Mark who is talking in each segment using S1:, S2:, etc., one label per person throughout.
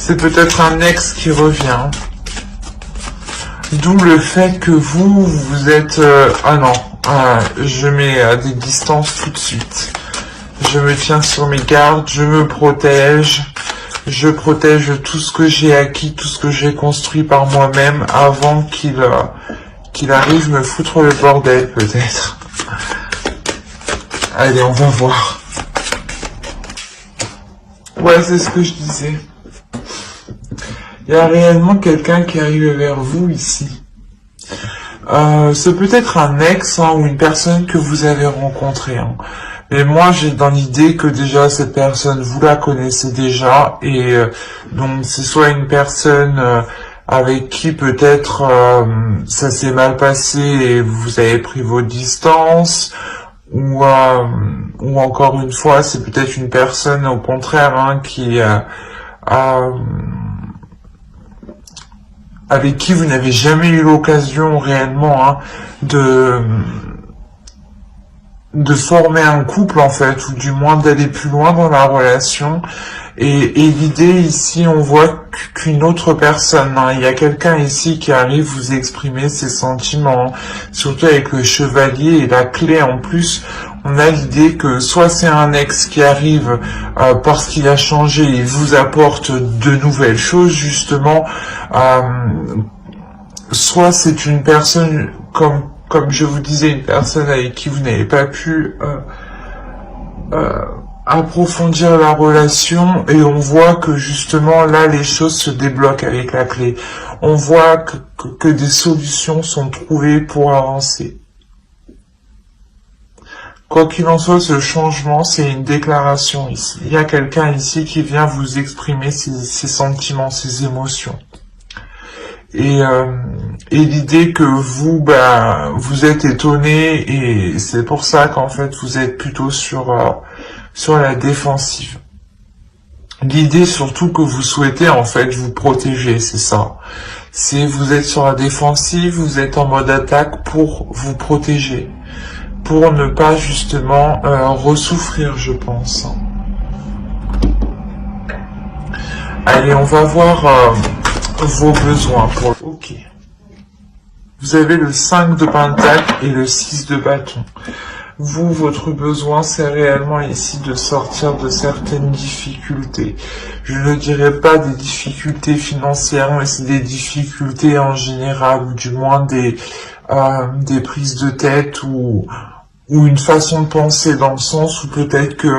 S1: C'est peut-être un ex qui revient. D'où le fait que vous êtes... ah non, je mets des distances tout de suite. Je me tiens sur mes gardes, je me protège. Je protège tout ce que j'ai acquis, tout ce que j'ai construit par moi-même avant qu'il arrive me foutre le bordel, peut-être. Allez, on va voir. Ouais, c'est ce que je disais. Il y a réellement quelqu'un qui arrive vers vous ici. C'est peut-être un ex ou une personne que vous avez rencontrée. Mais moi, j'ai dans l'idée que déjà, cette personne, vous la connaissez déjà. Et donc, c'est soit une personne avec qui peut-être ça s'est mal passé et vous avez pris vos distances. Ou encore une fois, c'est peut-être une personne, au contraire, qui... avec qui vous n'avez jamais eu l'occasion réellement de former un couple en fait, ou du moins d'aller plus loin dans la relation. Et l'idée ici, on voit qu'une autre personne, il y a quelqu'un ici qui arrive vous exprimer ses sentiments, surtout avec le chevalier et la clé en plus. On a l'idée que soit c'est un ex qui arrive parce qu'il a changé et vous apporte de nouvelles choses justement, soit c'est une personne comme je vous disais, une personne avec qui vous n'avez pas pu approfondir la relation, et on voit que justement là les choses se débloquent avec la clé. On voit que des solutions sont trouvées pour avancer. Quoi qu'il en soit, ce changement, c'est une déclaration ici. Il y a quelqu'un ici qui vient vous exprimer ses sentiments, ses émotions. Et l'idée que vous êtes étonné, et c'est pour ça qu'en fait vous êtes plutôt sur la défensive. L'idée surtout que vous souhaitez en fait vous protéger, c'est ça. C'est vous êtes sur la défensive, vous êtes en mode attaque pour vous protéger, pour ne pas justement ressouffrir, je pense. Allez, on va voir vos besoins. Ok. Vous avez le 5 de pentacle et le 6 de bâton. Vous, votre besoin, c'est réellement ici de sortir de certaines difficultés. Je ne dirais pas des difficultés financières, mais c'est des difficultés en général, ou du moins des prises de tête, ou une façon de penser, dans le sens où peut-être que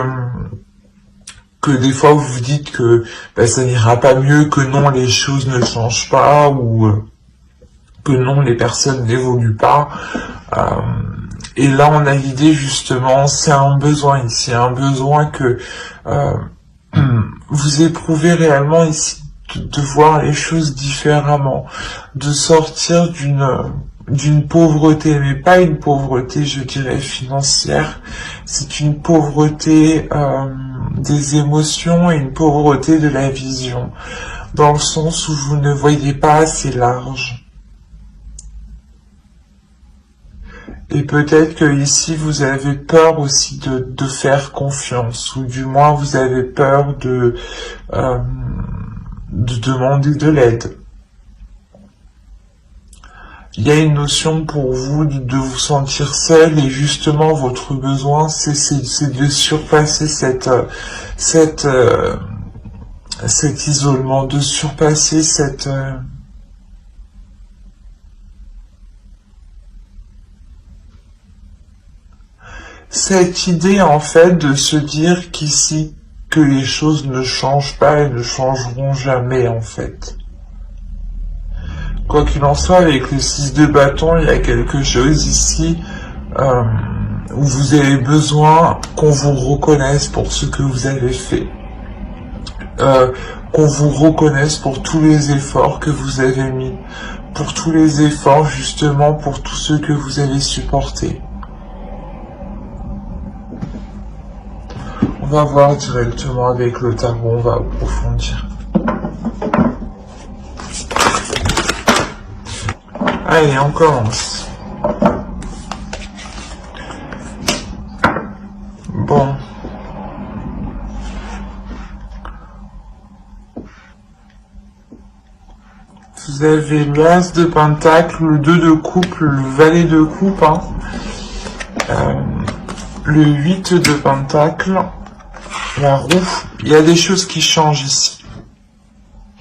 S1: des fois vous vous dites que ça n'ira pas mieux, que non, les choses ne changent pas, ou que non, les personnes n'évoluent pas. Et là, on a l'idée, justement, c'est un besoin ici, un besoin que vous éprouvez réellement ici, de voir les choses différemment, de sortir d'une pauvreté, mais pas une pauvreté, je dirais, financière. C'est une pauvreté des émotions et une pauvreté de la vision, dans le sens où vous ne voyez pas assez large. Et peut-être que ici vous avez peur aussi de faire confiance, ou du moins vous avez peur de demander de l'aide. Il y a une notion pour vous de vous sentir seul, et justement votre besoin c'est de surpasser cet isolement, de surpasser cette idée en fait de se dire qu'ici, que les choses ne changent pas et ne changeront jamais en fait. Quoi qu'il en soit, avec le 6 de bâton, il y a quelque chose ici où vous avez besoin qu'on vous reconnaisse pour ce que vous avez fait. Qu'on vous reconnaisse pour tous les efforts que vous avez mis, pour tous les efforts justement, pour tout ce que vous avez supporté. On va voir directement avec le tarot, on va approfondir. Allez, on commence. Bon. Vous avez l'As de Pentacle, le 2 de coupe, le Valet de coupe, hein. Le 8 de Pentacle, la roue. Il y a des choses qui changent ici.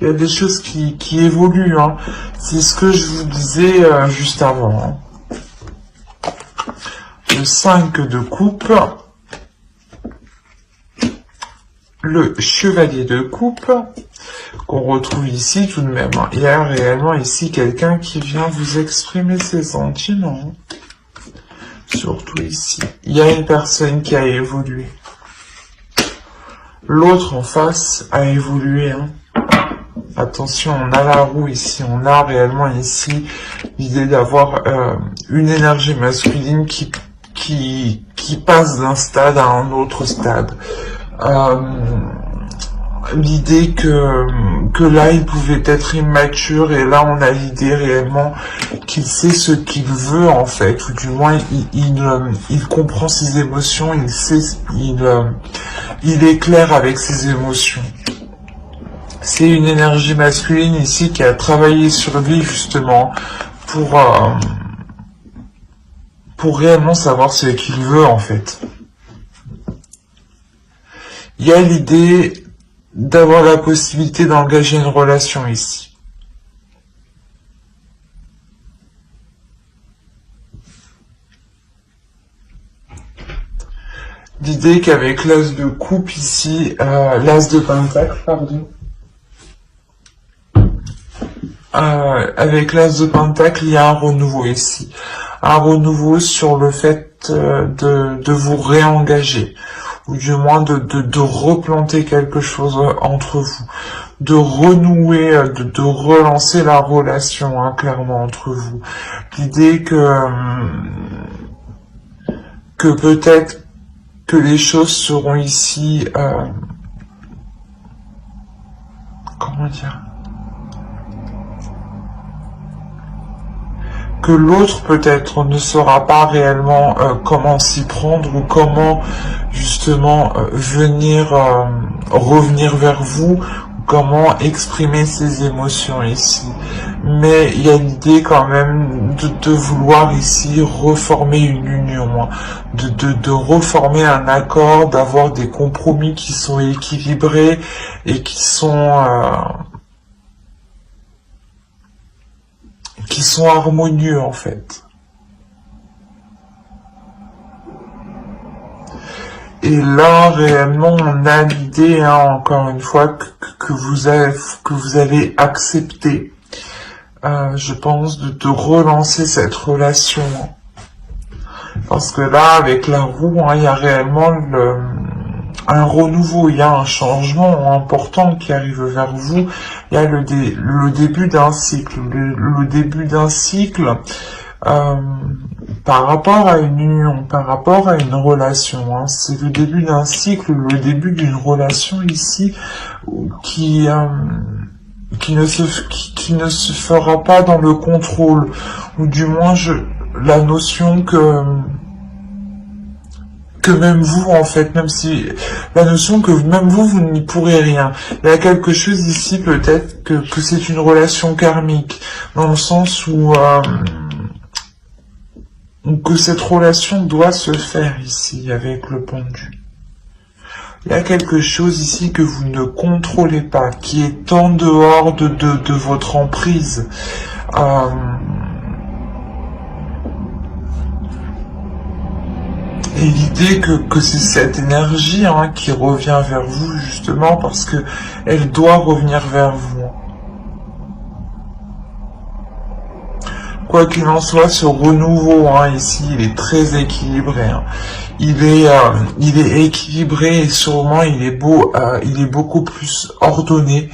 S1: Il y a des choses qui évoluent, hein. C'est ce que je vous disais juste avant, hein. Le 5 de coupe, le Chevalier de coupe, qu'on retrouve ici tout de même. Il y a réellement ici quelqu'un qui vient vous exprimer ses sentiments. Surtout ici. Il y a une personne qui a évolué. L'autre en face a évolué, hein. Attention, on a la roue ici, on a réellement ici l'idée d'avoir une énergie masculine qui passe d'un stade à un autre stade. L'idée que là il pouvait être immature et là on a l'idée réellement qu'il sait ce qu'il veut en fait, ou du moins il comprend ses émotions, il sait, il est clair avec ses émotions. C'est une énergie masculine ici qui a travaillé sur lui justement pour réellement savoir ce qu'il veut en fait. Il y a l'idée d'avoir la possibilité d'engager une relation ici. L'idée qu'avec l'As de coupe ici, l'As de Pentacle, pardon, avec l'As de Pentacle, il y a un renouveau ici. Un renouveau sur le fait de vous réengager, ou du moins de replanter quelque chose entre vous, de renouer, de relancer la relation, hein, clairement, entre vous. L'idée que peut-être que les choses seront ici, comment dire, que l'autre peut-être ne saura pas réellement comment s'y prendre ou comment justement revenir vers vous, comment exprimer ses émotions ici. Mais il y a l'idée quand même de vouloir ici reformer une union, hein, de reformer un accord, d'avoir des compromis qui sont équilibrés et qui sont harmonieux en fait. Et là, réellement, on a l'idée, hein, encore une fois, que vous avez accepté, je pense, de relancer cette relation. Hein. Parce que là, avec la roue, hein, il y a réellement un renouveau, il y a un changement important qui arrive vers vous. Il y a le début d'un cycle. Le début d'un cycle par rapport à une union, par rapport à une relation. Hein. C'est le début d'un cycle, le début d'une relation ici qui ne se fera pas dans le contrôle. Ou du moins, la notion que même vous, en fait, même si, la notion que même vous n'y pourrez rien. Il y a quelque chose ici, peut-être, que c'est une relation karmique, dans le sens où que cette relation doit se faire ici, avec le pendu. Il y a quelque chose ici que vous ne contrôlez pas, qui est en dehors de votre emprise. Et l'idée que c'est cette énergie, hein, qui revient vers vous, justement, parce que elle doit revenir vers vous. Quoi qu'il en soit, ce renouveau, hein, ici, il est très équilibré. Hein. Il est équilibré et sûrement il est beaucoup plus ordonné.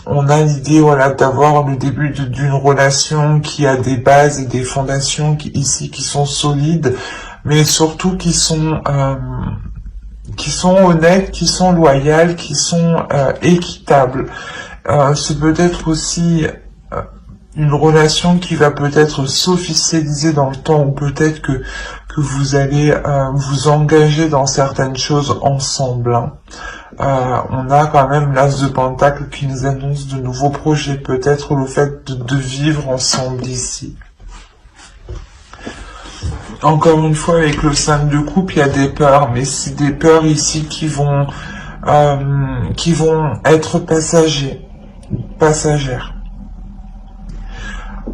S1: On a l'idée, voilà, d'avoir le début d'une relation qui a des bases et des fondations ici qui sont solides, mais surtout qui sont honnêtes, qui sont loyales, qui sont équitables. C'est peut-être aussi une relation qui va peut-être s'officialiser dans le temps, ou peut-être que vous allez vous engager dans certaines choses ensemble. Hein. on a quand même l'As de Pentacle qui nous annonce de nouveaux projets, peut-être le fait de vivre ensemble ici. Encore une fois, avec le 5 de coupe, il y a des peurs, mais c'est des peurs ici qui vont être passagères.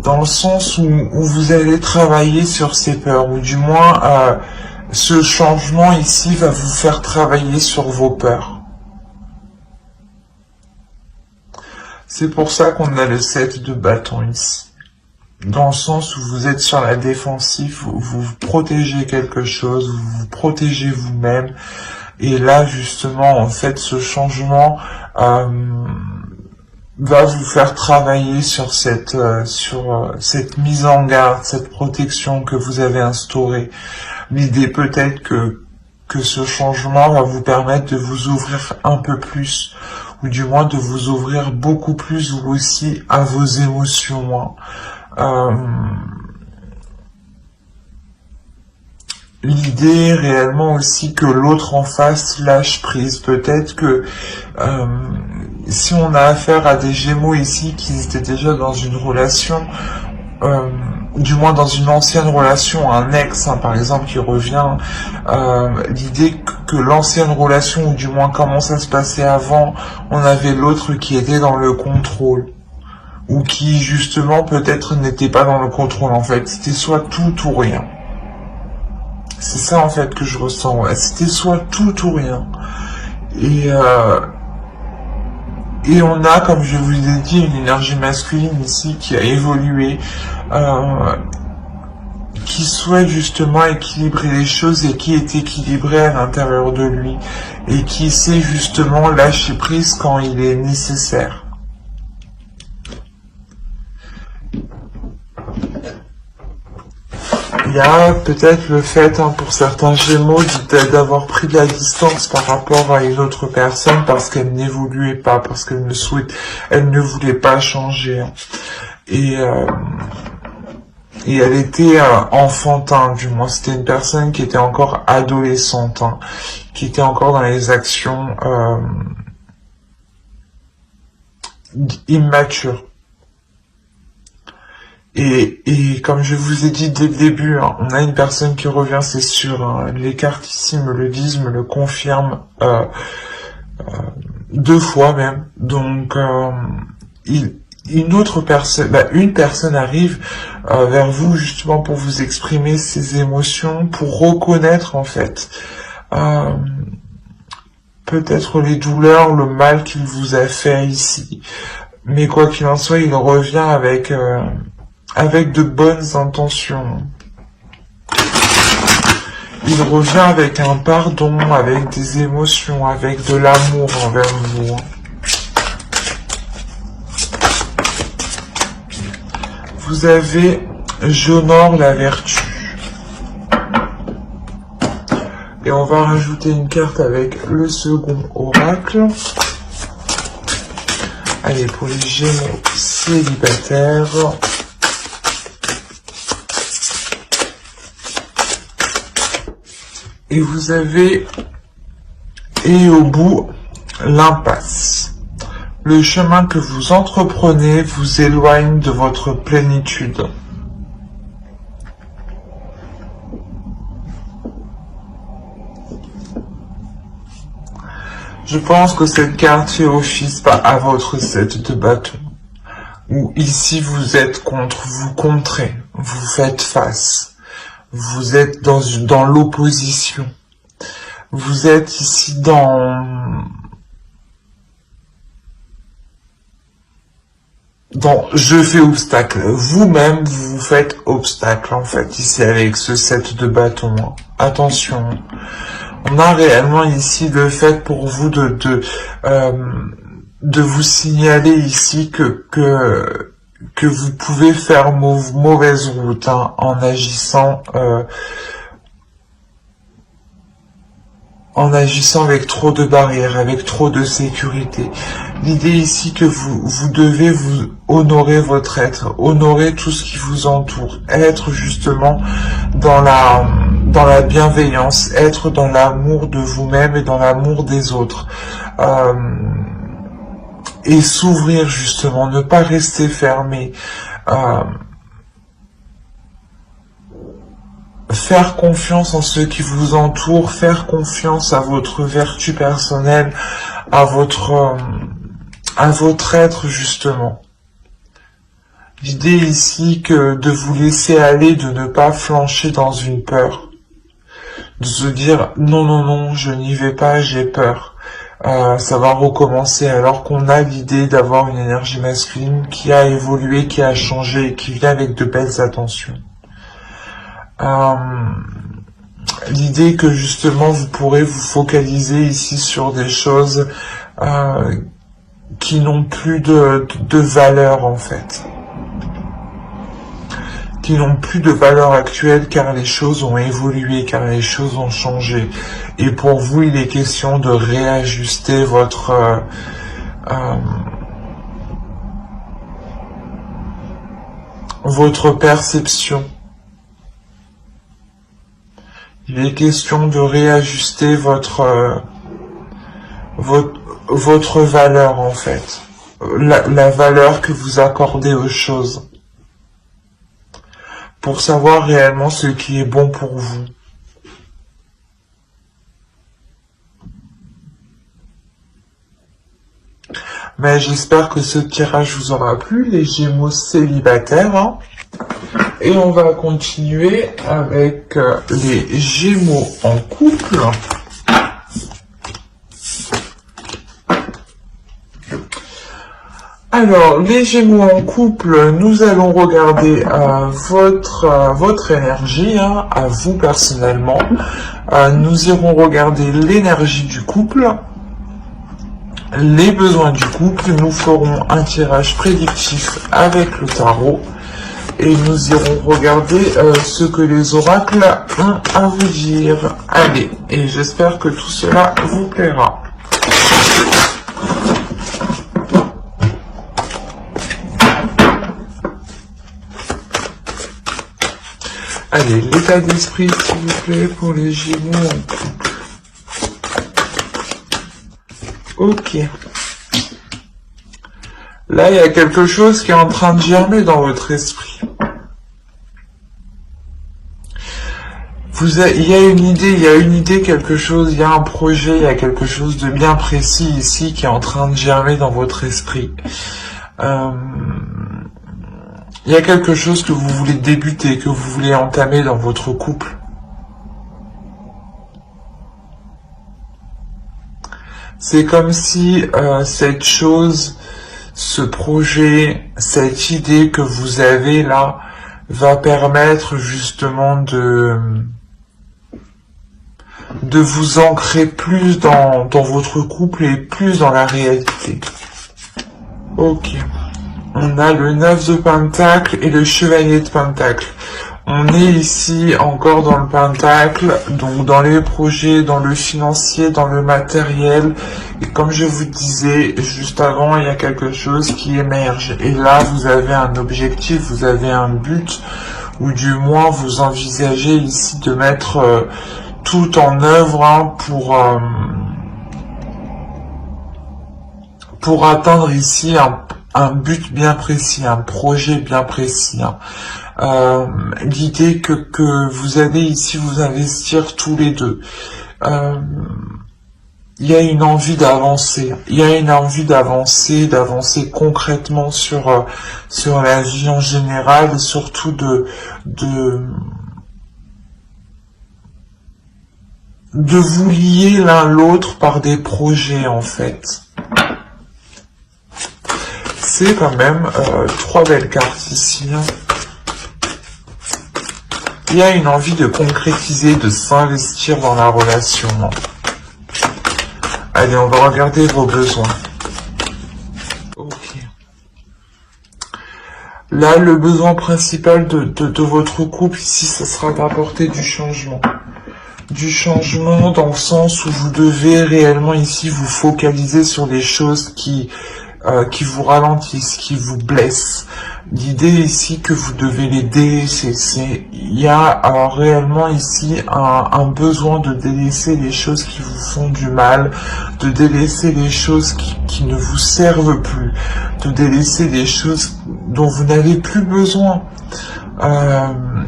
S1: Dans le sens où vous allez travailler sur ces peurs, ou du moins, ce changement ici va vous faire travailler sur vos peurs. C'est pour ça qu'on a le 7 de bâton ici. Dans le sens où vous êtes sur la défensive, vous protégez quelque chose, vous vous protégez vous-même. Et là, justement, en fait, ce changement va vous faire travailler sur cette mise en garde, cette protection que vous avez instaurée. L'idée peut-être que ce changement va vous permettre de vous ouvrir un peu plus, ou du moins de vous ouvrir beaucoup plus vous aussi à vos émotions. L'idée réellement aussi que l'autre en face lâche prise. Peut-être que si on a affaire à des Gémeaux ici qui étaient déjà dans une relation, du moins dans une ancienne relation, un ex par exemple qui revient, l'idée que l'ancienne relation, ou du moins comment ça se passait avant, on avait l'autre qui était dans le contrôle. Ou qui justement peut-être n'était pas dans le contrôle en fait. C'était soit tout ou rien. C'est ça en fait que je ressens. Ouais. C'était soit tout ou rien. Et on a, comme je vous ai dit, une énergie masculine ici qui a évolué, qui souhaite justement équilibrer les choses et qui est équilibré à l'intérieur de lui. Et qui sait justement lâcher prise quand il est nécessaire. Il y a peut-être le fait, pour certains Gémeaux, d'avoir pris de la distance par rapport à une autre personne parce qu'elle n'évoluait pas, parce qu'elle ne voulait pas changer. Et elle était enfantin, du moins. C'était une personne qui était encore adolescente, qui était encore dans les actions immatures. Et comme je vous ai dit dès le début, on a une personne qui revient, c'est sûr. Les cartes ici me le disent, me le confirment 2 fois même. Donc, une personne arrive vers vous justement pour vous exprimer ses émotions, pour reconnaître en fait peut-être les douleurs, le mal qu'il vous a fait ici. Mais quoi qu'il en soit, il revient avec de bonnes intentions. Il revient avec un pardon, avec des émotions, avec de l'amour envers vous. Vous avez j'honore la vertu. Et on va rajouter une carte avec le second oracle. Allez, pour les Gémeaux célibataires. Et vous avez, et au bout, l'impasse. Le chemin que vous entreprenez vous éloigne de votre plénitude. Je pense que cette carte fait office à votre 7 de bâton. Où ici vous êtes vous contrez, vous faites face. Vous êtes dans l'opposition. Vous êtes ici dans je fais obstacle. Vous-même, vous faites obstacle, en fait, ici, avec ce 7 de bâton. Attention. On a réellement ici le fait pour vous de vous signaler ici que vous pouvez faire mauvaise route en agissant avec trop de barrières, avec trop de sécurité. L'idée ici que vous devez vous honorer votre être, honorer tout ce qui vous entoure, être justement dans dans la bienveillance, être dans l'amour de vous-même et dans l'amour des autres. Et s'ouvrir justement, ne pas rester fermé. Faire confiance en ceux qui vous entourent, faire confiance à votre vertu personnelle, à votre être justement. L'idée ici que de vous laisser aller, de ne pas flancher dans une peur, de se dire non, non, non, je n'y vais pas, j'ai peur. Ça va recommencer alors qu'on a l'idée d'avoir une énergie masculine qui a évolué, qui a changé, qui vient avec de belles attentions. L'idée que justement vous pourrez vous focaliser ici sur des choses qui n'ont plus de valeur en fait. Qui n'ont plus de valeur actuelle car les choses ont évolué, car les choses ont changé. Et pour vous, il est question de réajuster votre perception. Il est question de réajuster votre valeur en fait. La valeur que vous accordez aux choses. Pour savoir réellement ce qui est bon pour vous. Mais j'espère que ce tirage vous aura plu, les Gémeaux célibataires. Hein. Et on va continuer avec les Gémeaux en couple. Alors, les Gémeaux en couple, nous allons regarder votre énergie, hein, à vous personnellement. Nous irons regarder l'énergie du couple, les besoins du couple. Nous ferons un tirage prédictif avec le tarot. Et nous irons regarder ce que les oracles ont à vous dire. Allez, et j'espère que tout cela vous plaira. Allez, l'état d'esprit, s'il vous plaît, pour les Gémeaux en couple. Ok. Là, il y a quelque chose qui est en train de germer dans votre esprit. Il y a une idée, quelque chose, il y a un projet, il y a quelque chose de bien précis ici qui est en train de germer dans votre esprit. Il y a quelque chose que vous voulez débuter, que vous voulez entamer dans votre couple. C'est comme si cette chose, ce projet, cette idée que vous avez là, va permettre justement de vous ancrer plus dans votre couple et plus dans la réalité. Ok. On a le 9 de Pentacle et le Chevalier de Pentacle. On est ici encore dans le Pentacle, donc dans les projets, dans le financier, dans le matériel. Et comme je vous disais juste avant, il y a quelque chose qui émerge. Et là, vous avez un objectif, vous avez un but, ou du moins vous envisagez ici de mettre tout en œuvre hein, pour atteindre ici un but bien précis, un projet bien précis. Hein. L'idée que vous allez ici vous investir tous les deux. Il y a une envie d'avancer. Il y a une envie d'avancer concrètement sur la vie en général et surtout de vous lier l'un l'autre par des projets en fait. C'est quand même trois belles cartes ici. Hein. Il y a une envie de concrétiser, de s'investir dans la relation. Hein. Allez, on va regarder vos besoins. Ok. Là, le besoin principal de votre couple ici, ça sera d'apporter du changement. Du changement dans le sens où vous devez réellement ici vous focaliser sur les choses qui ralentissent, qui vous blessent. L'idée ici que vous devez les délaisser, il y a réellement ici un besoin de délaisser les choses qui vous font du mal, de délaisser les choses qui ne vous servent plus, de délaisser les choses dont vous n'avez plus besoin.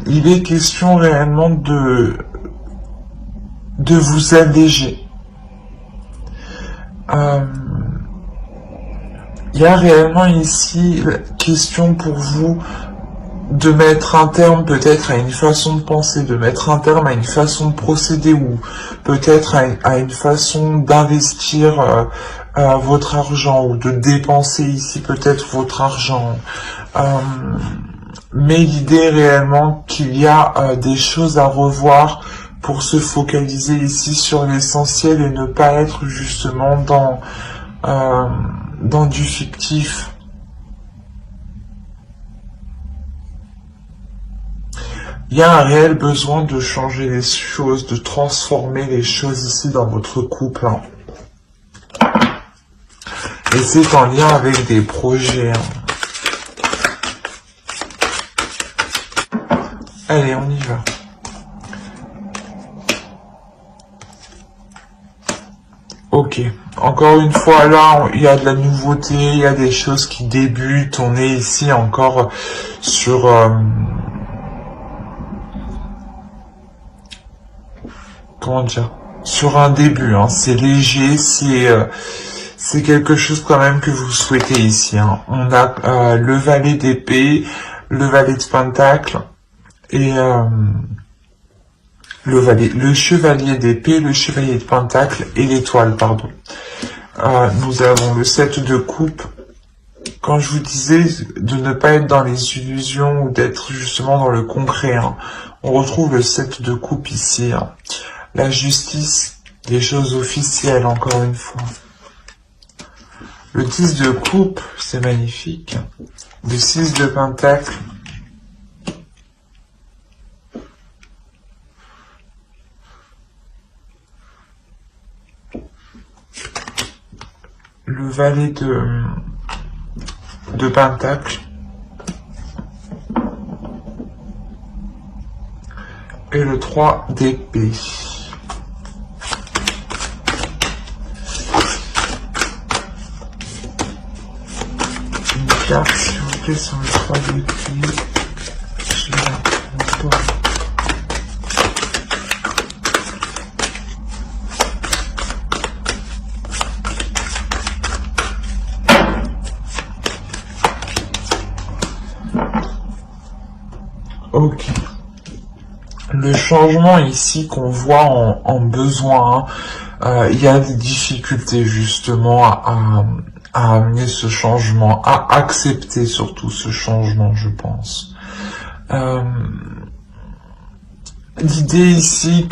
S1: Il est question réellement de vous alléger. Il y a réellement ici question pour vous de mettre un terme peut-être à une façon de penser, de mettre un terme à une façon de procéder ou peut-être à une façon d'investir votre argent ou de dépenser ici peut-être votre argent. Mais l'idée est réellement qu'il y a des choses à revoir pour se focaliser ici sur l'essentiel et ne pas être justement dans du fictif. Il y a un réel besoin de changer les choses, de transformer les choses ici dans votre couple. Et c'est en lien avec des projets. Allez, on y va. Ok, encore une fois là, il y a de la nouveauté, il y a des choses qui débutent, on est ici encore sur... comment dire? Sur un début, c'est léger, c'est quelque chose quand même que vous souhaitez ici. On a le valet d'épée, le valet de pentacle et... le chevalier d'épée, le chevalier de pentacle et l'étoile, pardon. Nous avons le 7 de coupe. Quand je vous disais de ne pas être dans les illusions ou d'être justement dans le concret, on retrouve le 7 de coupe ici. La justice, les choses officielles, encore une fois. Le 10 de coupe, c'est magnifique. Le 6 de pentacle. Le valet de pentacle et le 3 d'épée. Une carte, s'il vous plaît, sur le 3 d'épée. Je la prends pas. Ok. Le changement ici qu'on voit en besoin, il y a des difficultés justement à amener ce changement, à accepter surtout ce changement, je pense. L'idée ici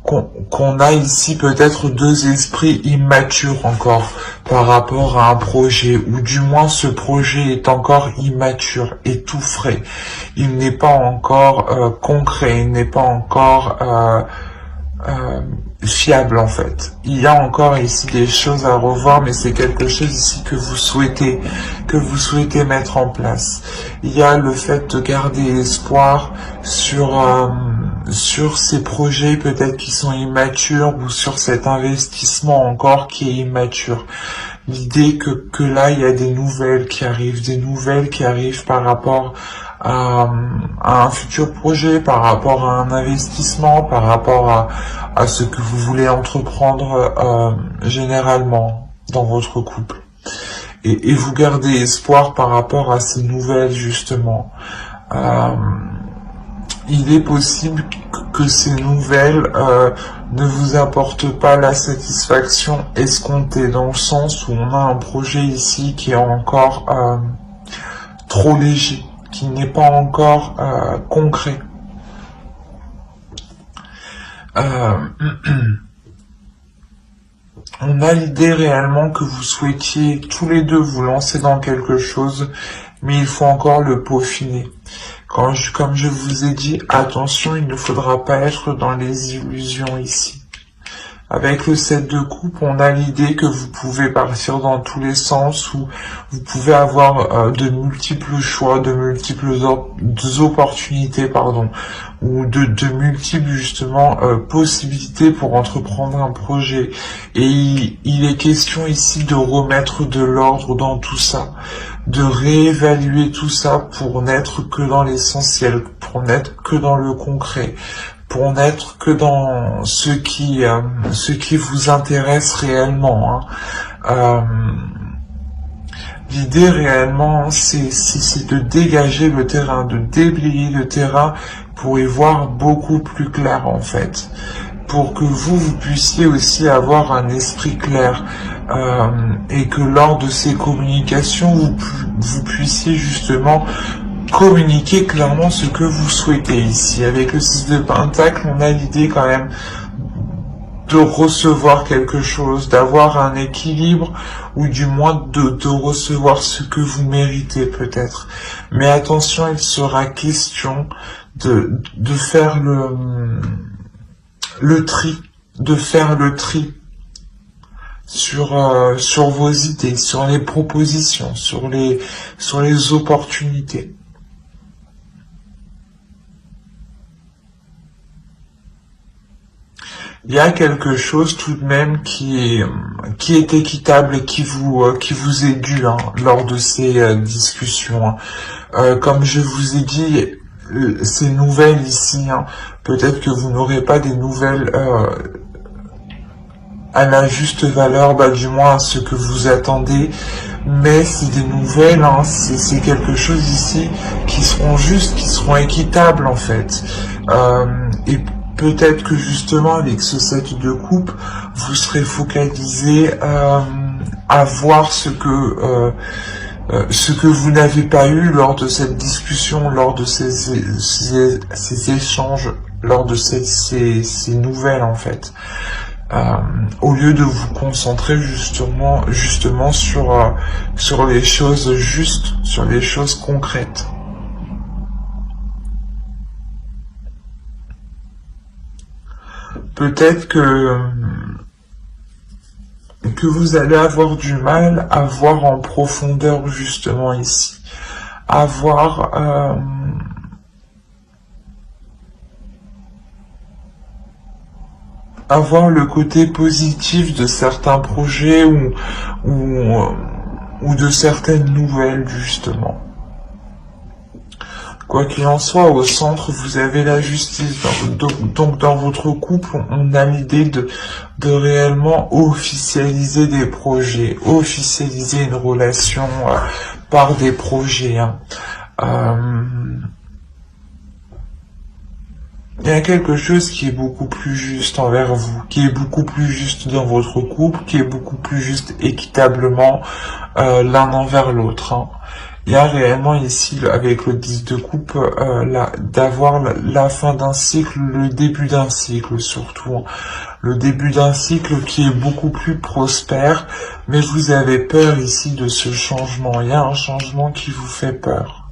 S1: qu'on a ici peut-être deux esprits immatures encore par rapport à un projet, ou du moins ce projet est encore immature et tout frais. Il n'est pas encore concret, il n'est pas encore fiable en fait. Il y a encore ici des choses à revoir, mais c'est quelque chose ici que vous souhaitez mettre en place. Il y a le fait de garder espoir sur ces projets peut-être qui sont immatures ou sur cet investissement encore qui est immature. L'idée que là il y a des nouvelles qui arrivent par rapport à un futur projet, par rapport à un investissement, par rapport à ce que vous voulez entreprendre généralement dans votre couple. Et vous gardez espoir par rapport à ces nouvelles justement. Il est possible que ces nouvelles ne vous apportent pas la satisfaction escomptée, dans le sens où on a un projet ici qui est encore trop léger, qui n'est pas encore concret. On a l'idée réellement que vous souhaitiez tous les deux vous lancer dans quelque chose, mais il faut encore le peaufiner. Comme je vous ai dit, attention, il ne faudra pas être dans les illusions ici. Avec le 7 de coupe, on a l'idée que vous pouvez partir dans tous les sens, ou vous pouvez avoir de multiples choix, de multiples opportunités, pardon, ou de multiples justement possibilités pour entreprendre un projet. Et il est question ici de remettre de l'ordre dans tout ça, de réévaluer tout ça pour n'être que dans l'essentiel, pour n'être que dans le concret, pour n'être que dans ce qui vous intéresse réellement. L'idée réellement, c'est de dégager le terrain, de déblayer le terrain pour y voir beaucoup plus clair en fait. Pour que vous puissiez aussi avoir un esprit clair et que lors de ces communications, vous puissiez justement communiquer clairement ce que vous souhaitez ici. Avec le 6 de Pentacle, on a l'idée quand même de recevoir quelque chose, d'avoir un équilibre, ou du moins de recevoir ce que vous méritez peut-être. Mais attention, il sera question de faire le tri, de faire le tri sur vos idées, sur les propositions, sur les opportunités. Il y a quelque chose tout de même qui est équitable et qui vous est dû lors de ces discussions. Comme je vous ai dit, ces nouvelles ici, peut-être que vous n'aurez pas des nouvelles à la juste valeur, du moins à ce que vous attendez, mais c'est des nouvelles, c'est quelque chose ici qui seront justes, qui seront équitables en fait. Et peut-être que justement avec ce 7 de coupe, vous serez focalisé à voir ce que vous n'avez pas eu lors de cette discussion, lors de ces échanges, lors de ces nouvelles en fait. Au lieu de vous concentrer justement sur les choses justes, sur les choses concrètes. Peut-être que vous allez avoir du mal à voir en profondeur justement ici, à voir le côté positif de certains projets ou de certaines nouvelles justement. Quoi qu'il en soit, au centre, vous avez la justice. Donc dans votre couple, on a l'idée de réellement officialiser des projets, officialiser une relation par des projets. Il y a quelque chose qui est beaucoup plus juste envers vous, qui est beaucoup plus juste dans votre couple, qui est beaucoup plus juste équitablement l'un envers l'autre. Il y a réellement ici, avec le 10 de coupe, d'avoir la fin d'un cycle, le début d'un cycle surtout. Le début d'un cycle qui est beaucoup plus prospère, mais vous avez peur ici de ce changement. Il y a un changement qui vous fait peur.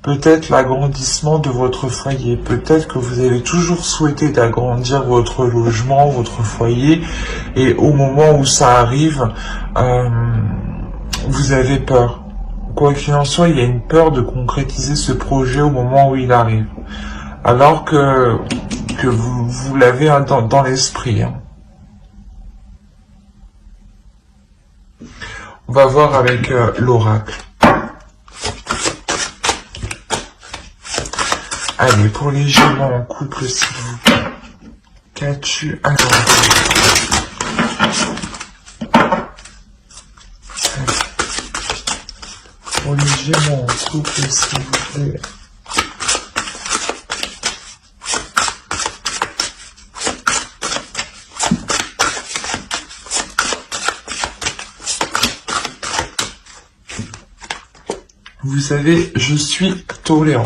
S1: Peut-être l'agrandissement de votre foyer. Peut-être que vous avez toujours souhaité d'agrandir votre logement, votre foyer, et au moment où ça arrive, vous avez peur. Quoi qu'il en soit, il y a une peur de concrétiser ce projet au moment où il arrive. Alors que vous l'avez dans l'esprit. On va voir avec l'oracle. Allez, pour les Gémeaux en couple, s'il vous plaît. Qu'as-tu à pour les Gémeaux en couple, s'il vous plaît. Vous savez, je suis tolérant.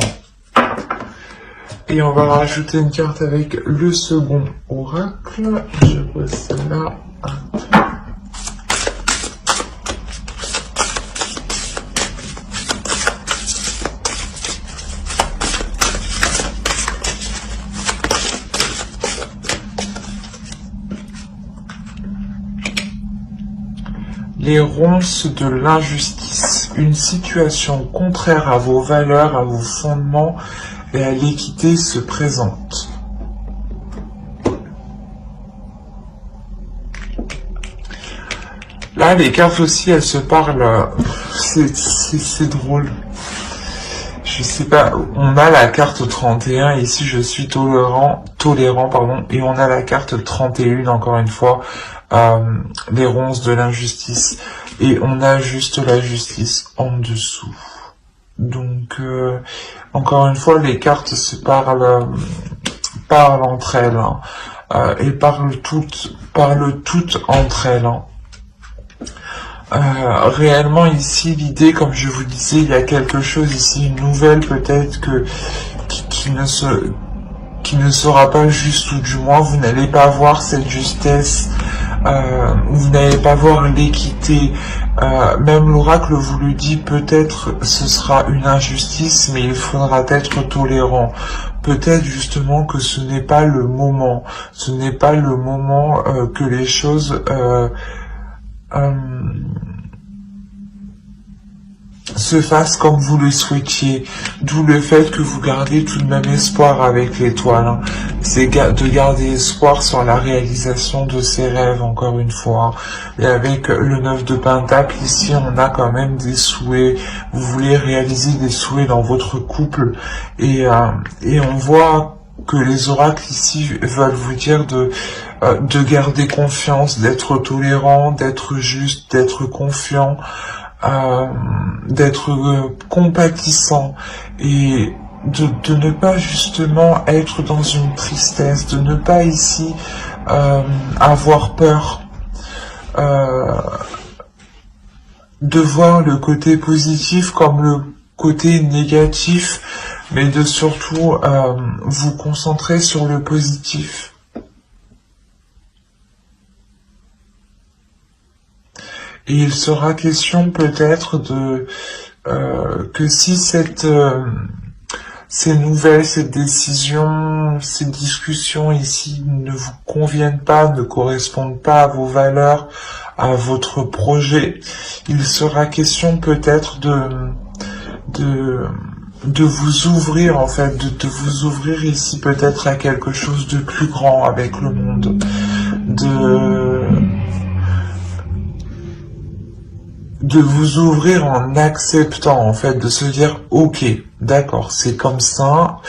S1: Et on va rajouter une carte avec le second oracle. Je vois celle-là. Les ronces de l'injustice. Une situation contraire à vos valeurs, à vos fondements et à l'équité se présente. Là, les cartes aussi, elles se parlent. C'est drôle. Je sais pas, on a la carte 31, ici je suis tolérant, pardon, et on a la carte 31, encore une fois, les ronces de l'injustice, et on a juste la justice en dessous. Donc, encore une fois, les cartes se parlent entre elles, hein, et parlent toutes entre elles, hein. Réellement ici l'idée, comme je vous disais, il y a quelque chose ici, une nouvelle peut-être qui ne sera pas juste, ou du moins vous n'allez pas voir cette justesse, vous n'allez pas voir l'équité, même l'oracle vous le dit, peut-être ce sera une injustice, mais il faudra être tolérant. Peut-être justement que ce n'est pas le moment, que les choses se fasse comme vous le souhaitiez, d'où le fait que vous gardez tout de même espoir avec l'étoile, hein. C'est de garder espoir sur la réalisation de ses rêves, encore une fois, et avec le 9 de Pentacle, ici on a quand même des souhaits, vous voulez réaliser des souhaits dans votre couple, et on voit que les oracles ici veulent vous dire de garder confiance, d'être tolérant, d'être juste, d'être confiant, d'être compatissant et de ne pas justement être dans une tristesse, de ne pas ici avoir peur, de voir le côté positif comme le côté négatif, mais de surtout vous concentrer sur le positif. Et il sera question peut-être de que si ces nouvelles, cette décision, ces discussions ici ne vous conviennent pas, ne correspondent pas à vos valeurs, à votre projet, il sera question peut-être de vous ouvrir en fait, de vous ouvrir ici peut-être à quelque chose de plus grand avec le monde, de vous ouvrir en acceptant, en fait, de se dire, ok, d'accord, c'est comme ça,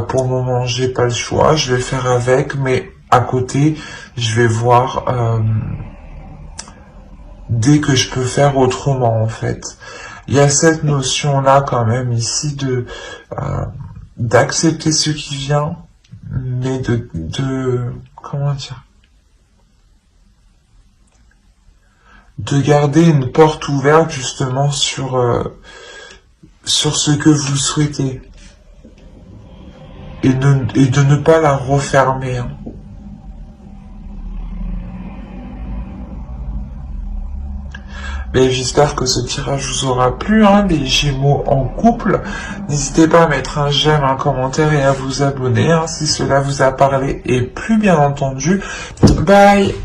S1: pour le moment, j'ai pas le choix, je vais faire avec, mais à côté, je vais voir dès que je peux faire autrement, en fait. Il y a cette notion-là, quand même, ici, d'accepter ce qui vient, mais comment dire, de garder une porte ouverte justement sur ce que vous souhaitez et de ne pas la refermer, hein. Mais j'espère que ce tirage vous aura plu, hein, les Gémeaux en couple. N'hésitez pas à mettre un j'aime, un commentaire et à vous abonner, hein, si cela vous a parlé, et plus bien entendu. Bye!